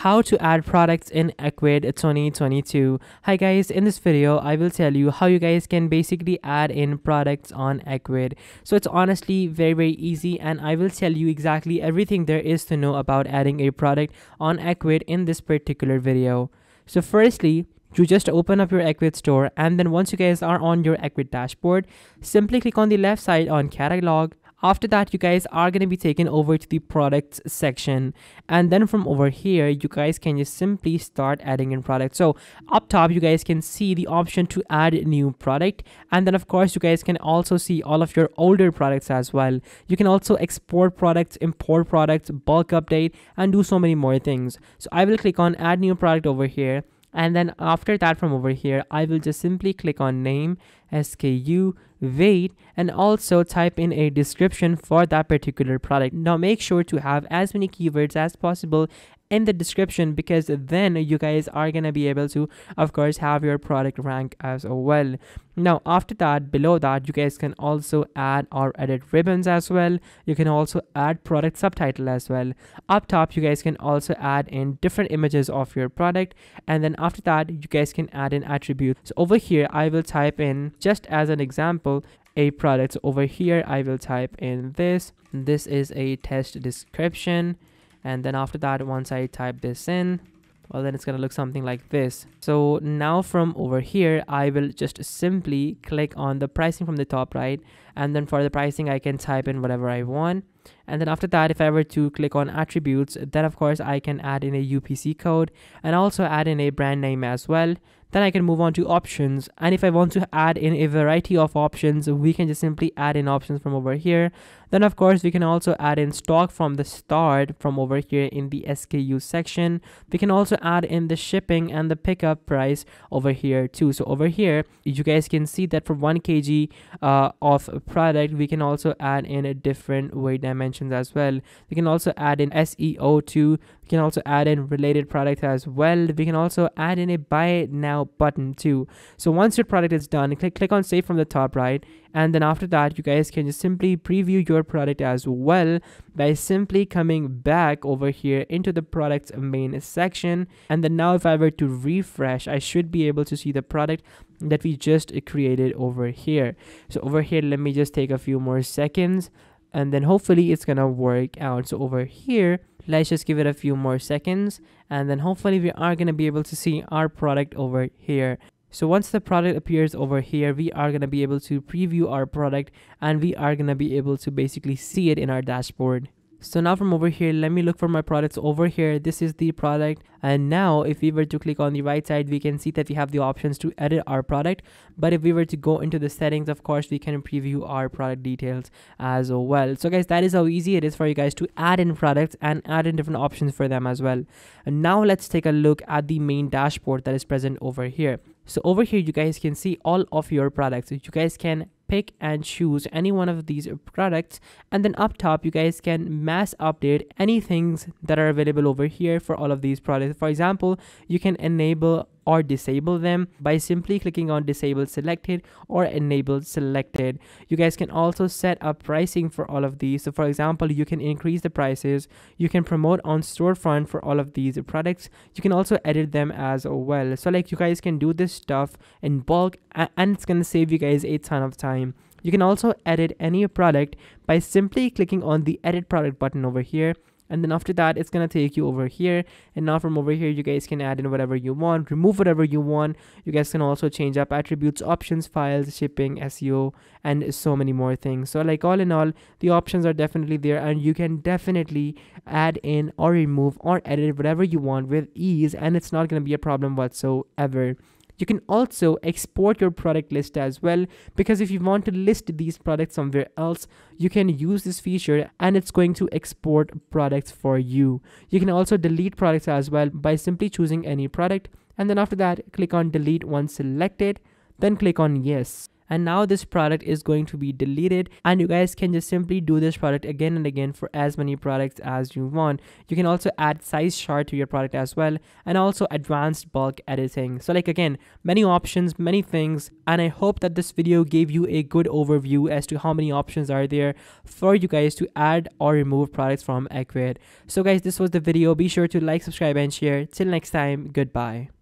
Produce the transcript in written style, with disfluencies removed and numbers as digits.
How to add products in Ecwid 2022. Hi guys, in this video I will tell you how you guys can basically add in products on Ecwid. So it's honestly very easy, and I will tell you exactly everything there is to know about adding a product on Ecwid in this particular video. So firstly, you just open up your Ecwid store, and then once you guys are on your Ecwid dashboard, simply click on the left side on catalog. After that, you guys are going to be taken over to the products section, and then from over here you guys can just simply start adding in products. So up top you guys can see the option to add new product, and then of course you guys can also see all of your older products as well. You can also export products, import products, bulk update, and do so many more things. So I will click on add new product over here, and then after that from over here I will just simply click on name, SKU, weight, and also type in a description for that particular product. Now make sure to have as many keywords as possible in the description, because then you guys are gonna be able to of course have your product rank as well. Now after that, below that, you guys can also add or edit ribbons as well. You can also add product subtitle as well. Up top you guys can also add in different images of your product, and then after that you guys can add in attributes. So over here I will type in, just as an example, a product. So over here I will type in this is a test description, and then after that, once I type this in, well, then it's gonna look something like this. So now from over here I will just simply click on the pricing from the top right, and then for the pricing I can type in whatever I want. And then after that, if I were to click on attributes, then of course I can add in a UPC code and also add in a brand name as well. Then I can move on to options, and if I want to add in a variety of options, we can just simply add in options from over here. Then of course we can also add in stock from the start from over here in the SKU section. We can also add in the shipping and the pickup price over here too. So over here you guys can see that for 1 kg of product, we can also add in a different weight dimensions as well. We can also add in SEO too. We can also add in related product as well. We can also add in a buy now button too. So once your product is done, click on save from the top right, and then after that you guys can just simply preview your product as well by simply coming back over here into the product's main section. And then now if I were to refresh, I should be able to see the product that we just created over here. So over here, let me just take a few more seconds, and then hopefully it's gonna work out. So over here, let's just give it a few more seconds, and then hopefully we are gonna be able to see our product over here. So once the product appears over here, we are going to be able to preview our product, and we are going to be able to basically see it in our dashboard. So now from over here, let me look for my products over here. This is the product, and now if we were to click on the right side, we can see that we have the options to edit our product. But if we were to go into the settings, of course we can preview our product details as well. So guys, that is how easy it is for you guys to add in products and add in different options for them as well. And now let's take a look at the main dashboard that is present over here. So over here you guys can see all of your products. You guys can pick and choose any one of these products, and then up top you guys can mass update any things that are available over here for all of these products. For example, you can enable or disable them by simply clicking on disable selected or enable selected. You guys can also set up pricing for all of these. So for example, you can increase the prices, you can promote on storefront for all of these products, you can also edit them as well. So like you guys can do this stuff in bulk, and it's gonna save you guys a ton of time. You can also edit any product by simply clicking on the edit product button over here, and then after that it's gonna take you over here. And now from over here you guys can add in whatever you want, remove whatever you want. You guys can also change up attributes, options, files, shipping, SEO, and so many more things. So like all in all, the options are definitely there, and you can definitely add in or remove or edit whatever you want with ease, and it's not gonna be a problem whatsoever. You can also export your product list as well, because if you want to list these products somewhere else, you can use this feature and it's going to export products for you. You can also delete products as well by simply choosing any product, and then after that click on delete once selected, then click on yes. and now this product is going to be deleted, and you guys can just simply do this product again and again for as many products as you want. You can also add size chart to your product as well, and also advanced bulk editing. So like again, many options, many things, and I hope that this video gave you a good overview as to how many options are there for you guys to add or remove products from Ecwid. So guys, this was the video. Be sure to like, subscribe, and share. Till next time, goodbye.